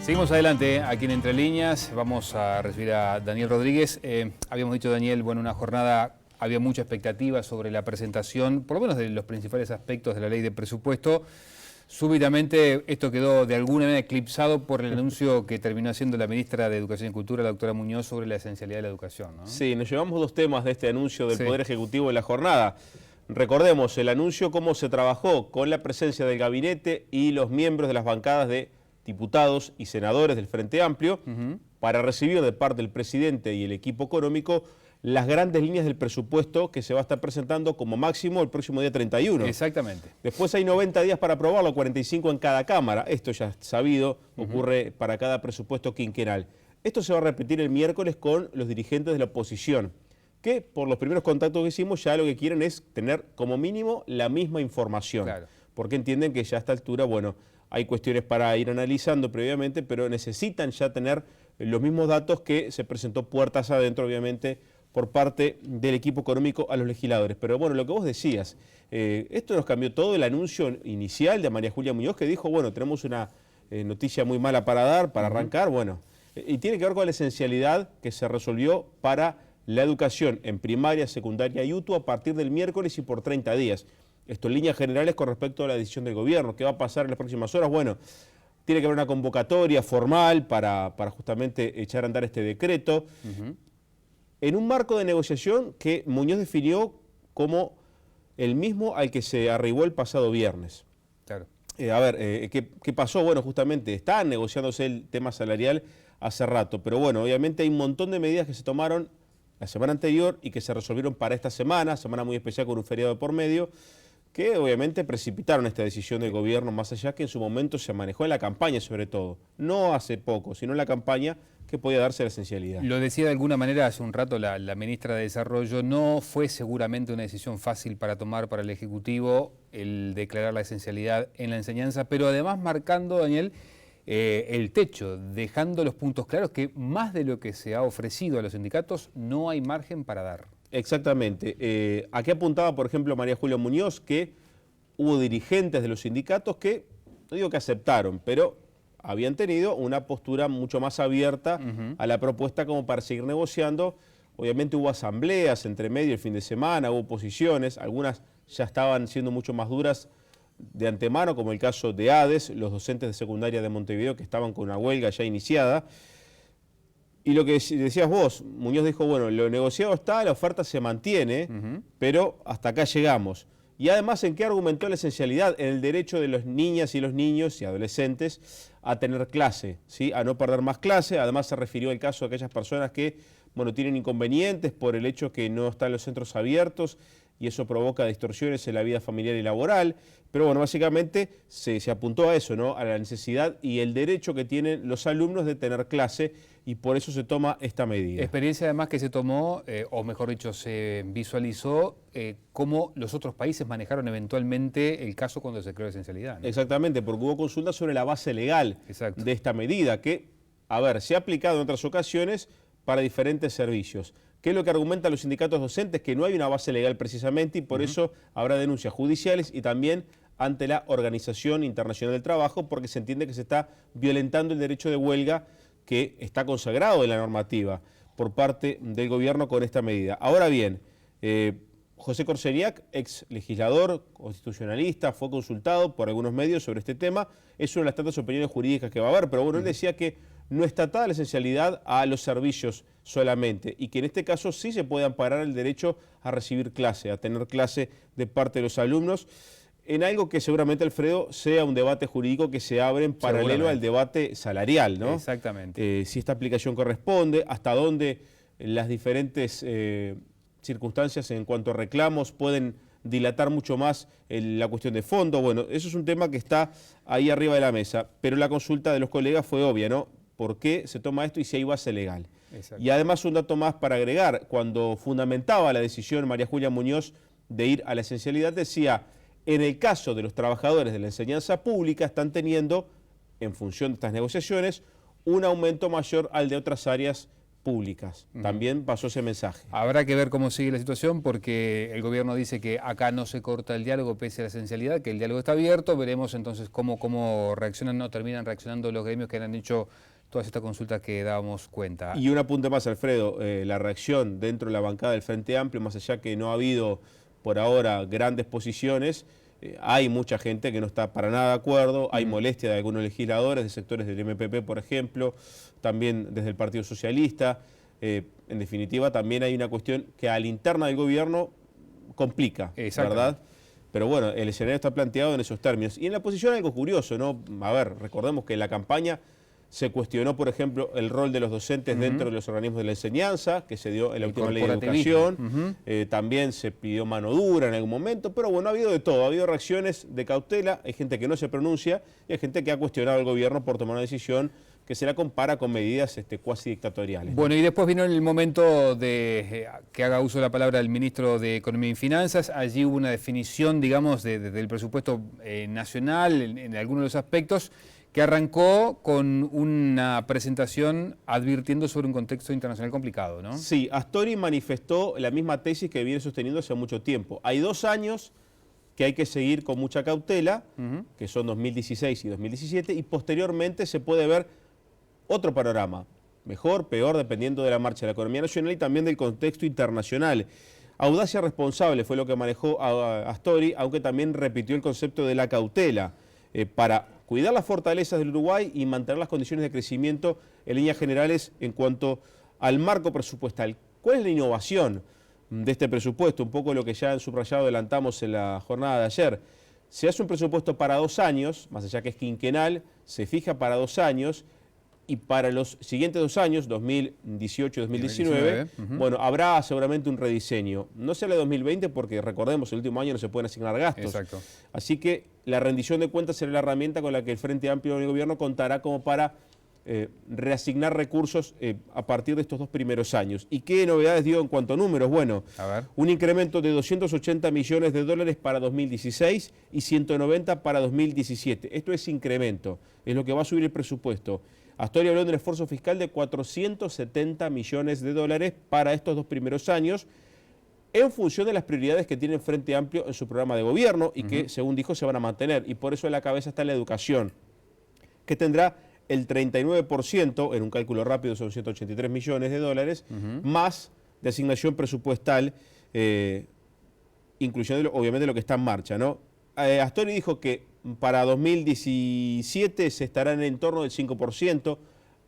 Seguimos adelante, aquí en Entre Líneas. Vamos a recibir a Daniel Rodríguez. Habíamos dicho, Daniel, bueno, una jornada, había mucha expectativa sobre la presentación, por lo menos de los principales aspectos de la ley de presupuesto. Súbitamente esto quedó de alguna manera eclipsado por el anuncio que terminó haciendo la ministra de Educación y Cultura, la doctora Muñoz, sobre la esencialidad de la educación, ¿no? Sí, nos llevamos dos temas de este anuncio del Poder Ejecutivo en la jornada. Recordemos el anuncio, cómo se trabajó con la presencia del gabinete y los miembros de las bancadas de diputados y senadores del Frente Amplio para recibir de parte del presidente y el equipo económico las grandes líneas del presupuesto que se va a estar presentando como máximo el próximo día 31. Exactamente. Después hay 90 días para aprobarlo, 45 en cada Cámara. Esto ya es sabido, ocurre para cada presupuesto quinquenal. Esto se va a repetir el miércoles con los dirigentes de la oposición, que por los primeros contactos que hicimos ya lo que quieren es tener como mínimo la misma información. Claro. Porque entienden que ya a esta altura, bueno, hay cuestiones para ir analizando previamente, pero necesitan ya tener los mismos datos que se presentó puertas adentro, obviamente, por parte del equipo económico a los legisladores. Pero bueno, lo que vos decías, esto nos cambió todo el anuncio inicial de María Julia Muñoz, que dijo, bueno, tenemos una noticia muy mala para dar, para arrancar, bueno, y tiene que ver con la esencialidad que se resolvió para la educación en primaria, secundaria y UTU a partir del miércoles y por 30 días. Esto en líneas generales con respecto a la decisión del gobierno. ¿Qué va a pasar en las próximas horas? Bueno, tiene que haber una convocatoria formal para justamente echar a andar este decreto, en un marco de negociación que Muñoz definió como el mismo al que se arribó el pasado viernes. Claro. ¿Qué pasó? Bueno, justamente está negociándose el tema salarial hace rato, pero bueno, obviamente hay un montón de medidas que se tomaron la semana anterior y que se resolvieron para esta semana muy especial con un feriado de por medio, que obviamente precipitaron esta decisión del gobierno, más allá que en su momento se manejó en la campaña sobre todo, no hace poco, sino en la campaña que podía darse la esencialidad. Lo decía de alguna manera hace un rato la ministra de Desarrollo, no fue seguramente una decisión fácil para tomar para el Ejecutivo el declarar la esencialidad en la enseñanza, pero además marcando, Daniel, el techo, dejando los puntos claros que más de lo que se ha ofrecido a los sindicatos no hay margen para dar. Exactamente. Aquí apuntaba, por ejemplo, María Julia Muñoz, que hubo dirigentes de los sindicatos que, no digo que aceptaron, pero habían tenido una postura mucho más abierta a la propuesta como para seguir negociando. Obviamente hubo asambleas entre medio el fin de semana, hubo posiciones, algunas ya estaban siendo mucho más duras de antemano, como el caso de ADES, los docentes de secundaria de Montevideo que estaban con una huelga ya iniciada. Y lo que decías vos, Muñoz dijo, bueno, lo negociado está, la oferta se mantiene, pero hasta acá llegamos. Y además, ¿en qué argumentó la esencialidad? En el derecho de las niñas y los niños y adolescentes a tener clase, ¿sí? A no perder más clase. Además se refirió al caso de aquellas personas que, bueno, tienen inconvenientes por el hecho que no están los centros abiertos y eso provoca distorsiones en la vida familiar y laboral. Pero bueno, básicamente se apuntó a eso, ¿no? A la necesidad y el derecho que tienen los alumnos de tener clase y por eso se toma esta medida. Experiencia además que se tomó, o mejor dicho, se visualizó cómo los otros países manejaron eventualmente el caso cuando se creó la esencialidad, ¿no? Exactamente, porque hubo consultas sobre la base legal de esta medida que, a ver, se ha aplicado en otras ocasiones para diferentes servicios. ¿Qué es lo que argumentan los sindicatos docentes? Que no hay una base legal precisamente y por eso habrá denuncias judiciales y también ante la Organización Internacional del Trabajo porque se entiende que se está violentando el derecho de huelga que está consagrado en la normativa por parte del gobierno con esta medida. Ahora bien, José Corseniak, ex legislador, constitucionalista, fue consultado por algunos medios sobre este tema. Es una de las tantas opiniones jurídicas que va a haber, pero bueno, él decía que no está atada la esencialidad a los servicios solamente y que en este caso sí se puede amparar el derecho a recibir clase, a tener clase de parte de los alumnos, en algo que seguramente, Alfredo, sea un debate jurídico que se abre en paralelo al debate salarial, ¿no? Exactamente. Si esta aplicación corresponde, hasta dónde las diferentes circunstancias en cuanto a reclamos pueden dilatar mucho más la cuestión de fondo. Bueno, eso es un tema que está ahí arriba de la mesa, pero la consulta de los colegas fue obvia, ¿no? ¿Por qué se toma esto y si hay base legal? Exacto. Y además un dato más para agregar, cuando fundamentaba la decisión María Julia Muñoz de ir a la esencialidad, decía, en el caso de los trabajadores de la enseñanza pública están teniendo, en función de estas negociaciones, un aumento mayor al de otras áreas públicas. También pasó ese mensaje. Habrá que ver cómo sigue la situación porque el gobierno dice que acá no se corta el diálogo pese a la esencialidad, que el diálogo está abierto. Veremos entonces cómo reaccionan o terminan reaccionando los gremios que han hecho todas estas consultas que dábamos cuenta. Y un apunte más, Alfredo, la reacción dentro de la bancada del Frente Amplio, más allá que no ha habido por ahora grandes posiciones, hay mucha gente que no está para nada de acuerdo, hay molestia de algunos legisladores, de sectores del MPP, por ejemplo, también desde el Partido Socialista. En definitiva, también hay una cuestión que a la interna del gobierno complica, ¿verdad? Pero bueno, el escenario está planteado en esos términos. Y en la oposición algo curioso, ¿no? A ver, recordemos que en la campaña se cuestionó, por ejemplo, el rol de los docentes dentro de los organismos de la enseñanza, que se dio en la última ley de educación. También se pidió mano dura en algún momento, pero bueno, ha habido de todo. Ha habido reacciones de cautela, hay gente que no se pronuncia y hay gente que ha cuestionado al gobierno por tomar una decisión que se la compara con medidas cuasi dictatoriales. Bueno, y después vino el momento de que haga uso de la palabra el ministro de Economía y Finanzas. Allí hubo una definición, digamos, del presupuesto nacional en algunos de los aspectos, que arrancó con una presentación advirtiendo sobre un contexto internacional complicado, ¿no? Sí, Astori manifestó la misma tesis que viene sosteniendo hace mucho tiempo. Hay 2 años que hay que seguir con mucha cautela, que son 2016 y 2017, y posteriormente se puede ver otro panorama, mejor, peor, dependiendo de la marcha de la economía nacional y también del contexto internacional. Audacia responsable fue lo que manejó Astori, aunque también repitió el concepto de la cautela para cuidar las fortalezas del Uruguay y mantener las condiciones de crecimiento en líneas generales en cuanto al marco presupuestal. ¿Cuál es la innovación de este presupuesto? Un poco lo que ya en subrayado adelantamos en la jornada de ayer. Se hace un presupuesto para 2 años, más allá que es quinquenal, se fija para 2 años, y para los siguientes 2 años, 2018 y 2019, bueno, habrá seguramente un rediseño. No será el 2020 porque, recordemos, el último año no se pueden asignar gastos. Exacto. Así que la rendición de cuentas será la herramienta con la que el Frente Amplio del Gobierno contará como para reasignar recursos a partir de estos 2 primeros años. ¿Y qué novedades dio en cuanto a números? Bueno, un incremento de 280 millones de dólares para 2016 y 190 para 2017. Esto es incremento, es lo que va a subir el presupuesto. Astori habló de un esfuerzo fiscal de 470 millones de dólares para estos 2 primeros años, en función de las prioridades que tiene el Frente Amplio en su programa de gobierno y que, según dijo, se van a mantener. Y por eso en la cabeza está la educación, que tendrá el 39%, en un cálculo rápido son 183 millones de dólares, más de asignación presupuestal, incluyendo obviamente lo que está en marcha, ¿no? Astori dijo que para 2017 se estará en el torno del 5%,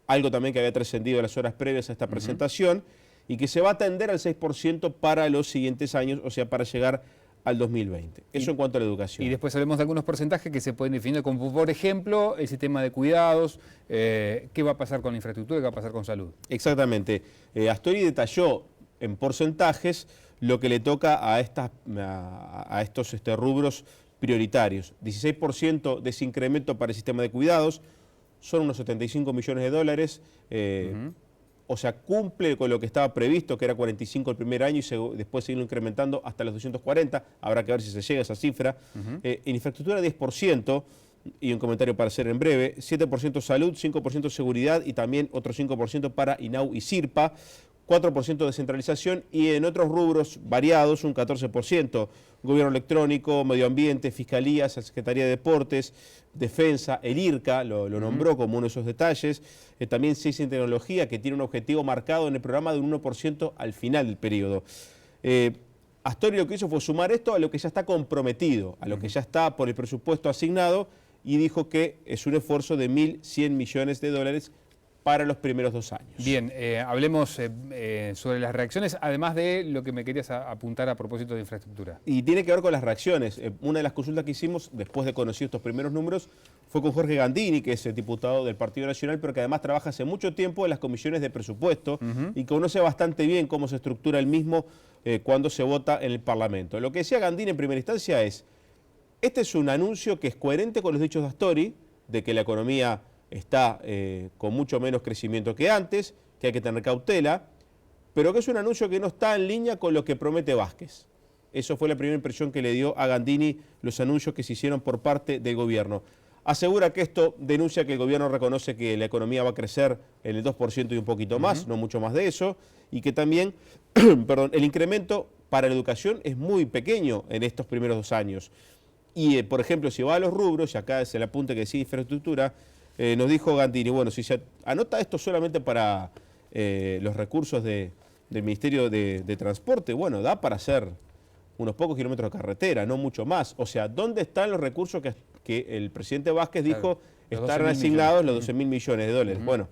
algo también que había trascendido en las horas previas a esta presentación, y que se va a tender al 6% para los siguientes años, o sea, para llegar al 2020. Eso en cuanto a la educación. Y después hablemos de algunos porcentajes que se pueden definir, como por ejemplo el sistema de cuidados, qué va a pasar con la infraestructura, qué va a pasar con salud. Exactamente. Astori detalló en porcentajes lo que le toca a estos rubros prioritarios. 16% de ese incremento para el sistema de cuidados, son unos 75 millones de dólares, o sea, cumple con lo que estaba previsto, que era 45 el primer año y después seguirlo incrementando hasta los 240, habrá que ver si se llega a esa cifra. En infraestructura 10%, y un comentario para hacer en breve, 7% salud, 5% seguridad y también otro 5% para INAU y SIRPA, 4% descentralización y en otros rubros variados un 14%, gobierno electrónico, medio ambiente, fiscalías, Secretaría de Deportes, Defensa, el IRCA lo nombró como uno de esos detalles, también ciencia y tecnología que tiene un objetivo marcado en el programa de un 1% al final del periodo. Astori lo que hizo fue sumar esto a lo que ya está comprometido, a lo que ya está por el presupuesto asignado y dijo que es un esfuerzo de 1.100 millones de dólares para los primeros 2 años. Bien, hablemos sobre las reacciones, además de lo que me querías apuntar a propósito de infraestructura. Y tiene que ver con las reacciones. Una de las consultas que hicimos, después de conocer estos primeros números, fue con Jorge Gandini, que es diputado del Partido Nacional, pero que además trabaja hace mucho tiempo en las comisiones de presupuesto y conoce bastante bien cómo se estructura el mismo cuando se vota en el Parlamento. Lo que decía Gandini en primera instancia es, este es un anuncio que es coherente con los dichos de Astori, de que la economía está con mucho menos crecimiento que antes, que hay que tener cautela, pero que es un anuncio que no está en línea con lo que promete Vázquez. Eso fue la primera impresión que le dio a Gandini los anuncios que se hicieron por parte del gobierno. Asegura que esto denuncia que el gobierno reconoce que la economía va a crecer en el 2% y un poquito más, no mucho más de eso, y que también perdón, el incremento para la educación es muy pequeño en estos primeros 2 años. Y, por ejemplo, si va a los rubros, y acá es el apunte que decía infraestructura, nos dijo Gandini, bueno, si se anota esto solamente para los recursos del Ministerio de Transporte, bueno, da para hacer unos pocos kilómetros de carretera, no mucho más. O sea, ¿dónde están los recursos que el presidente Vázquez dijo están asignados los 12.000 millones de dólares? Bueno,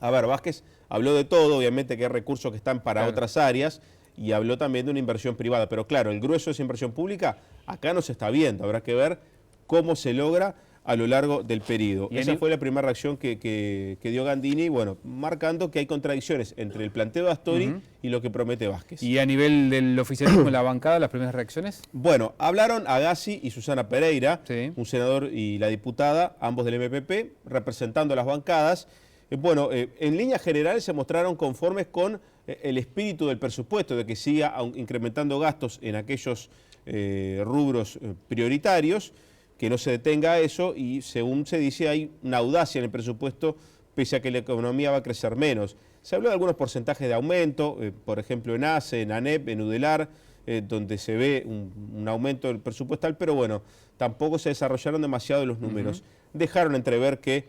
a ver, Vázquez habló de todo, obviamente que hay recursos que están para otras áreas, y habló también de una inversión privada. Pero claro, el grueso de esa inversión pública acá no se está viendo. Habrá que ver cómo se logra a lo largo del periodo. Esa fue la primera reacción que dio Gandini, bueno, marcando que hay contradicciones entre el planteo de Astori y lo que promete Vázquez. ¿Y a nivel del oficialismo en la bancada, las primeras reacciones? Bueno, hablaron Agassi y Susana Pereira, Sí. un senador y la diputada, ambos del MPP, representando a las bancadas. Bueno, en líneas generales se mostraron conformes con el espíritu del presupuesto, de que siga incrementando gastos en aquellos rubros prioritarios, que no se detenga eso, y según se dice hay una audacia en el presupuesto pese a que la economía va a crecer menos. Se habló de algunos porcentajes de aumento, por ejemplo en ACE, en ANEP, en UDELAR, donde se ve un aumento del presupuestal, pero bueno, tampoco se desarrollaron demasiado los números. Dejaron entrever que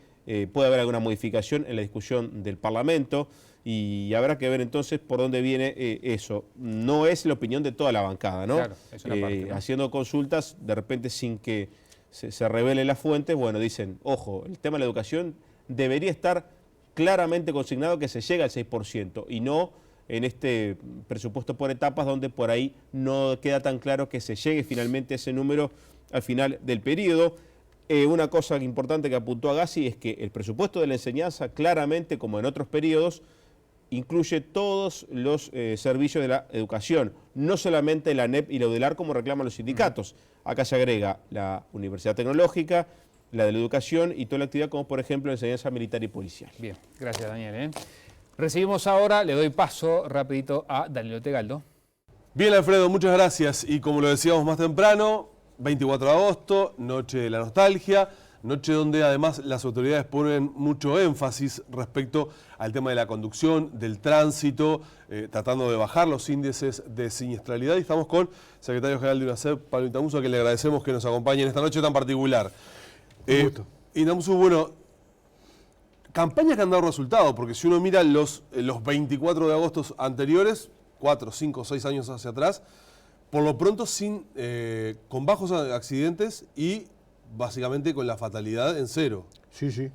puede haber alguna modificación en la discusión del Parlamento, y habrá que ver entonces por dónde viene eso. No es la opinión de toda la bancada, ¿no? Claro, es una parte, ¿no? Haciendo consultas, de repente sin que se revelen las fuentes, bueno, dicen, ojo, el tema de la educación debería estar claramente consignado que se llega al 6%, y no en este presupuesto por etapas donde por ahí no queda tan claro que se llegue finalmente a ese número al final del periodo. Una cosa importante que apuntó Agassi es que el presupuesto de la enseñanza, claramente, como en otros periodos, incluye todos los servicios de la educación, no solamente la ANEP y la UDELAR como reclaman los sindicatos. Acá se agrega la Universidad Tecnológica, la de la educación y toda la actividad como por ejemplo la enseñanza militar y policial. Bien, gracias Daniel. Recibimos ahora, le doy paso rapidito a Danilo Tegaldo. Bien, Alfredo, muchas gracias. Y como lo decíamos más temprano, 24 de agosto, noche de la nostalgia, noche donde además las autoridades ponen mucho énfasis respecto al tema de la conducción, del tránsito, tratando de bajar los índices de siniestralidad. Y estamos con el secretario general de UNACEP, Pablo Intambuso, a quien le agradecemos que nos acompañe en esta noche tan particular. Intambuso, bueno, campañas que han dado resultado, porque si uno mira los 24 de agosto anteriores, 4, 5, 6 años hacia atrás, por lo pronto con bajos accidentes y básicamente con la fatalidad en cero. Sí, sí.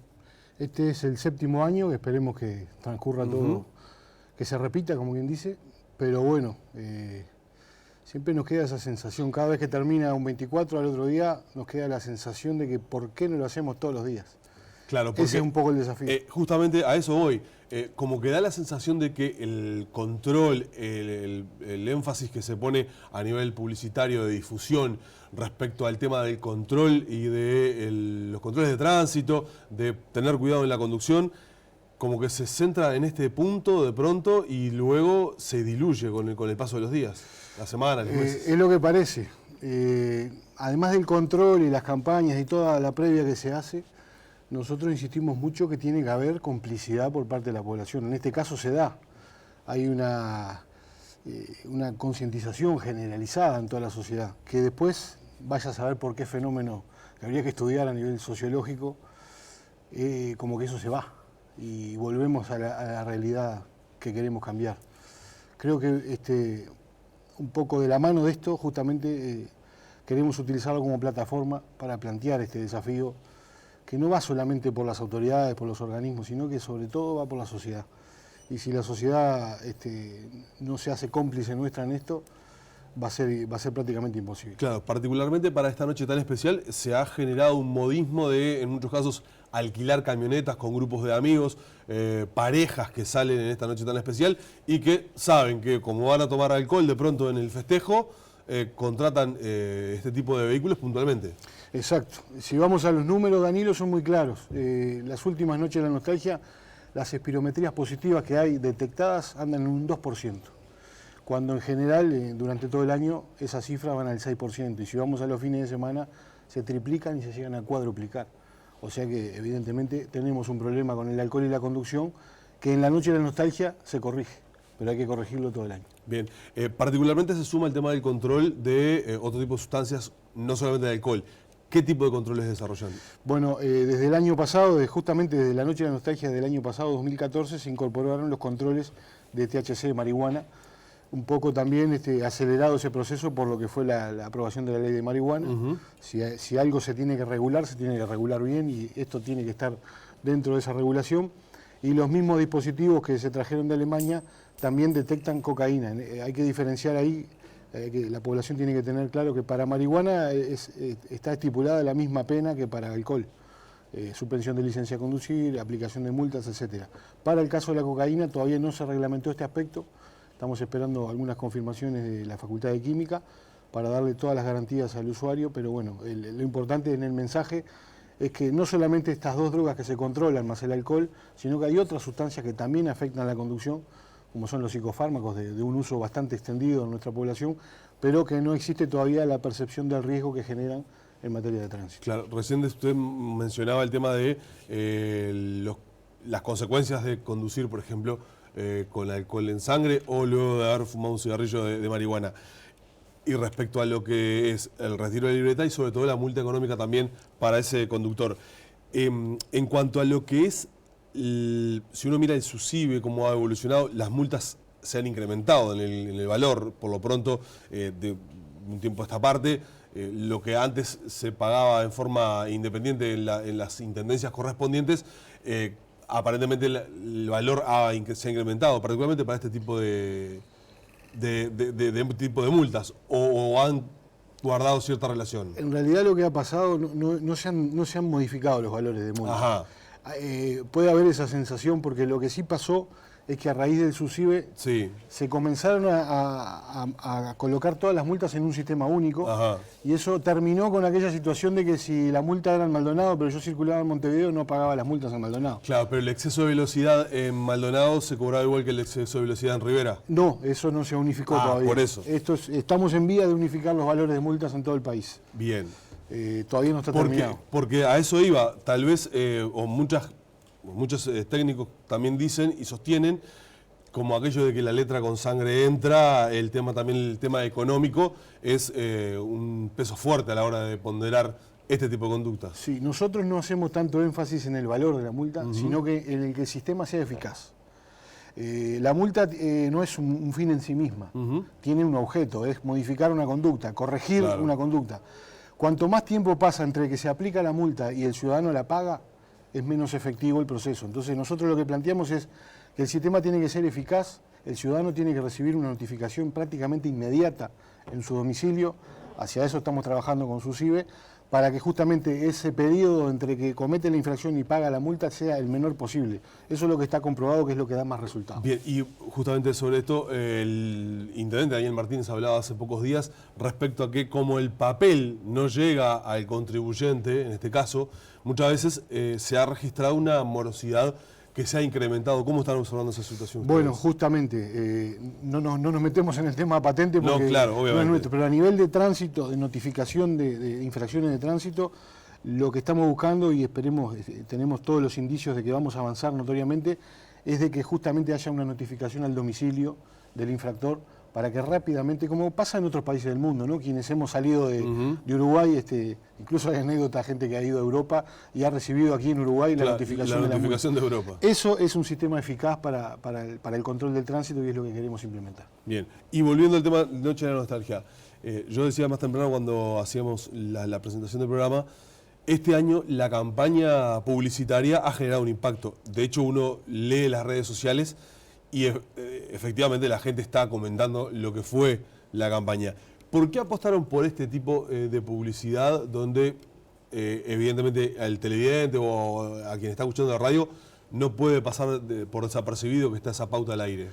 Este es el 7º año, que esperemos que transcurra todo, que se repita, como quien dice, pero bueno, siempre nos queda esa sensación, cada vez que termina un 24 al otro día, nos queda la sensación de que ¿por qué no lo hacemos todos los días? Claro, porque ese es un poco el desafío. Justamente a eso voy. Como que da la sensación de que el control, el énfasis que se pone a nivel publicitario de difusión respecto al tema del control y de los controles de tránsito, de tener cuidado en la conducción, como que se centra en este punto de pronto y luego se diluye con el paso de los días, las semanas, los meses. Es lo que parece. Además del control y las campañas y toda la previa que se hace, nosotros insistimos mucho que tiene que haber complicidad por parte de la población. En este caso se da. Hay una concientización generalizada en toda la sociedad, que después vaya a saber por qué fenómeno que habría que estudiar a nivel sociológico, como que eso se va y volvemos a la realidad que queremos cambiar. Creo que un poco de la mano de esto justamente queremos utilizarlo como plataforma para plantear este desafío que no va solamente por las autoridades, por los organismos, sino que sobre todo va por la sociedad. Y si la sociedad no se hace cómplice nuestra en esto, va a ser prácticamente imposible. Claro, particularmente para esta noche tan especial se ha generado un modismo de, en muchos casos, alquilar camionetas con grupos de amigos, parejas que salen en esta noche tan especial y que saben que como van a tomar alcohol de pronto en el festejo, contratan este tipo de vehículos puntualmente. Exacto. Si vamos a los números, Danilo, son muy claros. Las últimas noches de la nostalgia, las espirometrías positivas que hay detectadas andan en un 2%, cuando en general durante todo el año esas cifras van al 6%, y si vamos a los fines de semana se triplican y se llegan a cuadruplicar. O sea que evidentemente tenemos un problema con el alcohol y la conducción que en la noche de la nostalgia se corrige, pero hay que corregirlo todo el año. Bien, particularmente se suma el tema del control de otro tipo de sustancias, no solamente de alcohol. ¿Qué tipo de controles desarrollan? Bueno, desde el año pasado, justamente desde la noche de la nostalgia del año pasado, 2014, se incorporaron los controles de THC de marihuana. Un poco también acelerado ese proceso por lo que fue la aprobación de la ley de marihuana. Si algo se tiene que regular bien y esto tiene que estar dentro de esa regulación. Y los mismos dispositivos que se trajeron de Alemania también detectan cocaína. Hay que diferenciar ahí, que la población tiene que tener claro que para marihuana está estipulada la misma pena que para alcohol. Suspensión de licencia de conducir, aplicación de multas, etc. Para el caso de la cocaína todavía no se reglamentó este aspecto. Estamos esperando algunas confirmaciones de la Facultad de Química para darle todas las garantías al usuario, pero bueno, lo importante en el mensaje es que no solamente estas dos drogas que se controlan, más el alcohol, sino que hay otras sustancias que también afectan la conducción, como son los psicofármacos de un uso bastante extendido en nuestra población, pero que no existe todavía la percepción del riesgo que generan en materia de tránsito. Claro, recién usted mencionaba el tema de las consecuencias de conducir, por ejemplo, con alcohol en sangre o luego de haber fumado un cigarrillo de marihuana. Y respecto a lo que es el retiro de libreta y sobre todo la multa económica también para ese conductor. En cuanto a lo que es, si uno mira el SUSIBE, cómo ha evolucionado, las multas se han incrementado en el valor, por lo pronto, de un tiempo a esta parte. Lo que antes se pagaba en forma independiente en las intendencias correspondientes, aparentemente el valor se ha incrementado, particularmente para este tipo de multas, o han guardado cierta relación. En realidad lo que ha pasado, no se han modificado los valores de multa. Puede haber esa sensación porque lo que sí pasó es que a raíz del SUSIBE se comenzaron a colocar todas las multas en un sistema único. Y eso terminó con aquella situación de que si la multa era en Maldonado, pero yo circulaba en Montevideo, no pagaba las multas en Maldonado. Claro, pero el exceso de velocidad en Maldonado se cobraba igual que el exceso de velocidad en Rivera. No, eso no se unificó todavía. Por eso. Estamos en vía de unificar los valores de multas en todo el país. Bien. Todavía no está terminado. Porque a eso iba, tal vez, muchos técnicos también dicen y sostienen, como aquello de que la letra con sangre entra, el tema económico es un peso fuerte a la hora de ponderar este tipo de conductas. Sí, nosotros no hacemos tanto énfasis en el valor de la multa, sino que en el que el sistema sea eficaz. La multa no es un fin en sí misma, tiene un objeto, es modificar una conducta, corregir una conducta. Cuanto más tiempo pasa entre que se aplica la multa y el ciudadano la paga, es menos efectivo el proceso. Entonces nosotros lo que planteamos es que el sistema tiene que ser eficaz, el ciudadano tiene que recibir una notificación prácticamente inmediata en su domicilio, hacia eso estamos trabajando con SUSIBE, para que justamente ese periodo entre que comete la infracción y paga la multa sea el menor posible. Eso es lo que está comprobado que es lo que da más resultados. Bien, y justamente sobre esto, el intendente Daniel Martínez hablaba hace pocos días respecto a que como el papel no llega al contribuyente, en este caso, muchas veces se ha registrado una morosidad que se ha incrementado. ¿Cómo están observando esa situación ustedes? Bueno, justamente, no nos metemos en el tema patente porque claro, obviamente. No es nuestro, pero a nivel de tránsito, de notificación de infracciones de tránsito, lo que estamos buscando y esperemos, tenemos todos los indicios de que vamos a avanzar notoriamente, es de que justamente haya una notificación al domicilio del infractor para que rápidamente, como pasa en otros países del mundo, ¿no? Quienes hemos salido de Uruguay, incluso hay anécdota, gente que ha ido a Europa y ha recibido aquí en Uruguay la notificación de Europa. Eso es un sistema eficaz para el control del tránsito y es lo que queremos implementar. Bien, y volviendo al tema Noche de la Nostalgia, yo decía más temprano cuando hacíamos la presentación del programa, este año la campaña publicitaria ha generado un impacto. De hecho, uno lee las redes sociales y efectivamente la gente está comentando lo que fue la campaña. ¿Por qué apostaron por este tipo de publicidad donde evidentemente al televidente o a quien está escuchando la radio no puede pasar por desapercibido que está esa pauta al aire?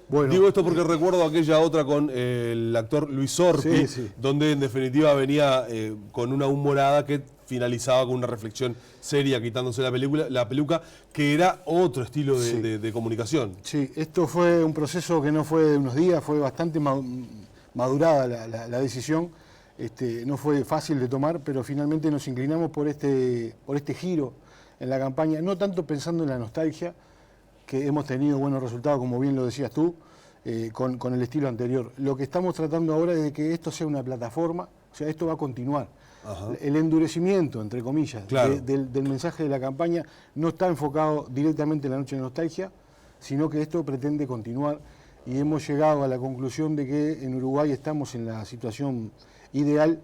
Bueno, digo esto porque recuerdo aquella otra con el actor Luis Sorpi, donde en definitiva venía con una humorada que finalizaba con una reflexión seria, quitándose la peluca, que era otro estilo de comunicación. Sí, esto fue un proceso que no fue de unos días, fue bastante madurada la decisión. No fue fácil de tomar, pero finalmente nos inclinamos por este giro en la campaña, no tanto pensando en la nostalgia, que hemos tenido buenos resultados, como bien lo decías tú, con el estilo anterior. Lo que estamos tratando ahora es de que esto sea una plataforma, o sea, esto va a continuar. Ajá. El endurecimiento, entre comillas, claro, del mensaje de la campaña no está enfocado directamente en la noche de nostalgia, sino que esto pretende continuar, y hemos llegado a la conclusión de que en Uruguay estamos en la situación ideal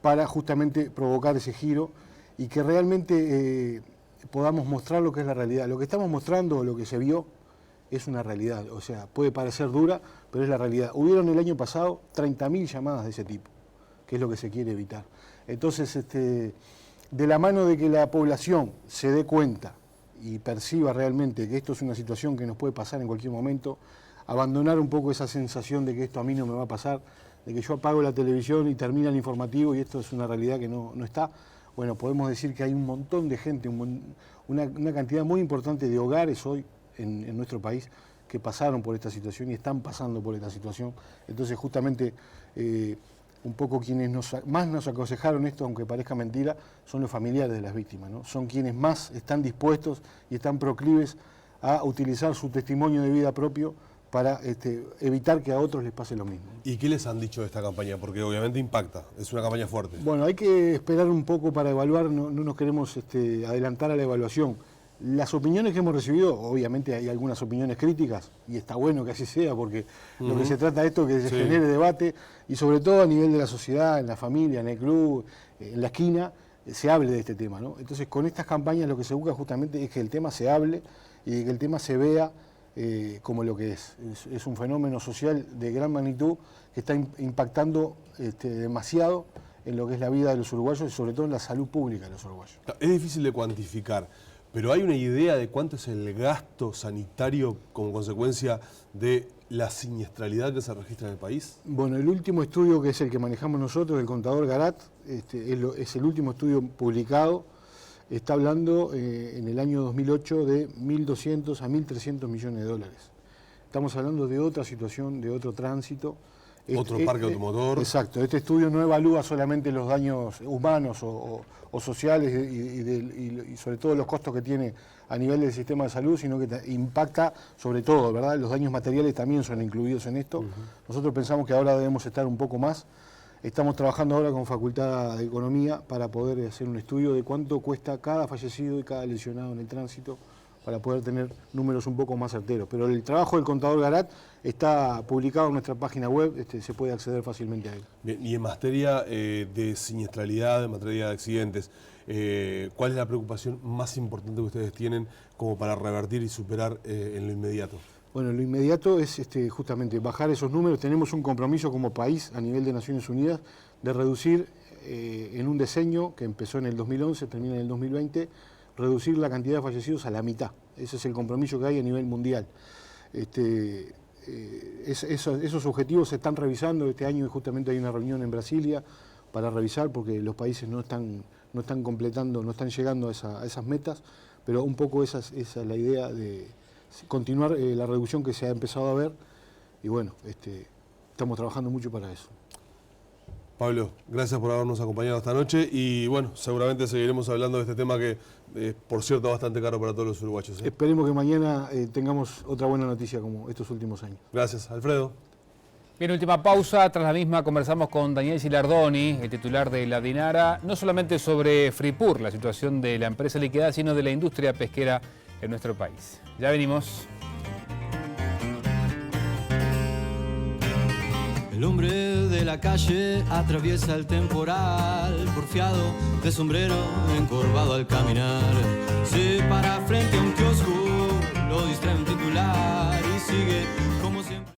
para justamente provocar ese giro y que realmente podamos mostrar lo que es la realidad. Lo que estamos mostrando, lo que se vio, es una realidad. O sea, puede parecer dura, pero es la realidad. Hubieron el año pasado 30.000 llamadas de ese tipo, que es lo que se quiere evitar. Entonces, de la mano de que la población se dé cuenta y perciba realmente que esto es una situación que nos puede pasar en cualquier momento, abandonar un poco esa sensación de que esto a mí no me va a pasar, de que yo apago la televisión y termina el informativo y esto es una realidad que no está. Bueno, podemos decir que hay un montón de gente, una cantidad muy importante de hogares hoy en nuestro país que pasaron por esta situación y están pasando por esta situación. Entonces, justamente, un poco quienes más nos aconsejaron esto, aunque parezca mentira, son los familiares de las víctimas, ¿no? Son quienes más están dispuestos y están proclives a utilizar su testimonio de vida propio para evitar que a otros les pase lo mismo. ¿Y qué les han dicho de esta campaña? Porque obviamente impacta, es una campaña fuerte. Bueno, hay que esperar un poco para evaluar, no nos queremos adelantar a la evaluación. Las opiniones que hemos recibido, obviamente hay algunas opiniones críticas, y está bueno que así sea, porque lo que se trata de esto es que se genere debate, y sobre todo a nivel de la sociedad, en la familia, en el club, en la esquina, se hable de este tema, ¿no? Entonces, con estas campañas lo que se busca justamente es que el tema se hable y que el tema se vea como lo que es. Es un fenómeno social de gran magnitud que está impactando demasiado en lo que es la vida de los uruguayos y sobre todo en la salud pública de los uruguayos. Es difícil de cuantificar, pero ¿hay una idea de cuánto es el gasto sanitario como consecuencia de la siniestralidad que se registra en el país? Bueno, el último estudio, que es el que manejamos nosotros, el contador Garat, es el último estudio publicado. Está hablando en el año 2008 de 1.200 a 1.300 millones de dólares. Estamos hablando de otra situación, de otro tránsito. Otro parque automotor. Exacto. Este estudio no evalúa solamente los daños humanos o sociales y sobre todo los costos que tiene a nivel del sistema de salud, sino que impacta sobre todo, ¿verdad? Los daños materiales también son incluidos en esto. Nosotros pensamos que ahora debemos estar un poco más. Estamos trabajando ahora con Facultad de Economía para poder hacer un estudio de cuánto cuesta cada fallecido y cada lesionado en el tránsito para poder tener números un poco más certeros. Pero el trabajo del contador Garat está publicado en nuestra página web, se puede acceder fácilmente a él. Bien, y en materia de siniestralidad, en materia de accidentes, ¿cuál es la preocupación más importante que ustedes tienen como para revertir y superar en lo inmediato? Bueno, lo inmediato es justamente bajar esos números. Tenemos un compromiso como país a nivel de Naciones Unidas de reducir en un decenio que empezó en el 2011, termina en el 2020, reducir la cantidad de fallecidos a la mitad. Ese es el compromiso que hay a nivel mundial. Esos objetivos se están revisando. Este año justamente hay una reunión en Brasilia para revisar, porque los países no están completando, no están llegando a esas metas, pero un poco esa es la idea de continuar la reducción que se ha empezado a ver, y bueno, estamos trabajando mucho para eso. Pablo, gracias por habernos acompañado esta noche y bueno, seguramente seguiremos hablando de este tema que, por cierto, es bastante caro para todos los uruguayos. Esperemos que mañana tengamos otra buena noticia como estos últimos años. Gracias, Alfredo. Bien, última pausa. Tras la misma conversamos con Daniel Gilardoni, el titular de la DINARA, no solamente sobre Fripur, la situación de la empresa liquidada, sino de la industria pesquera en nuestro país. Ya venimos. El hombre de la calle atraviesa el temporal, porfiado de sombrero, encorvado al caminar. Se para frente a un kiosco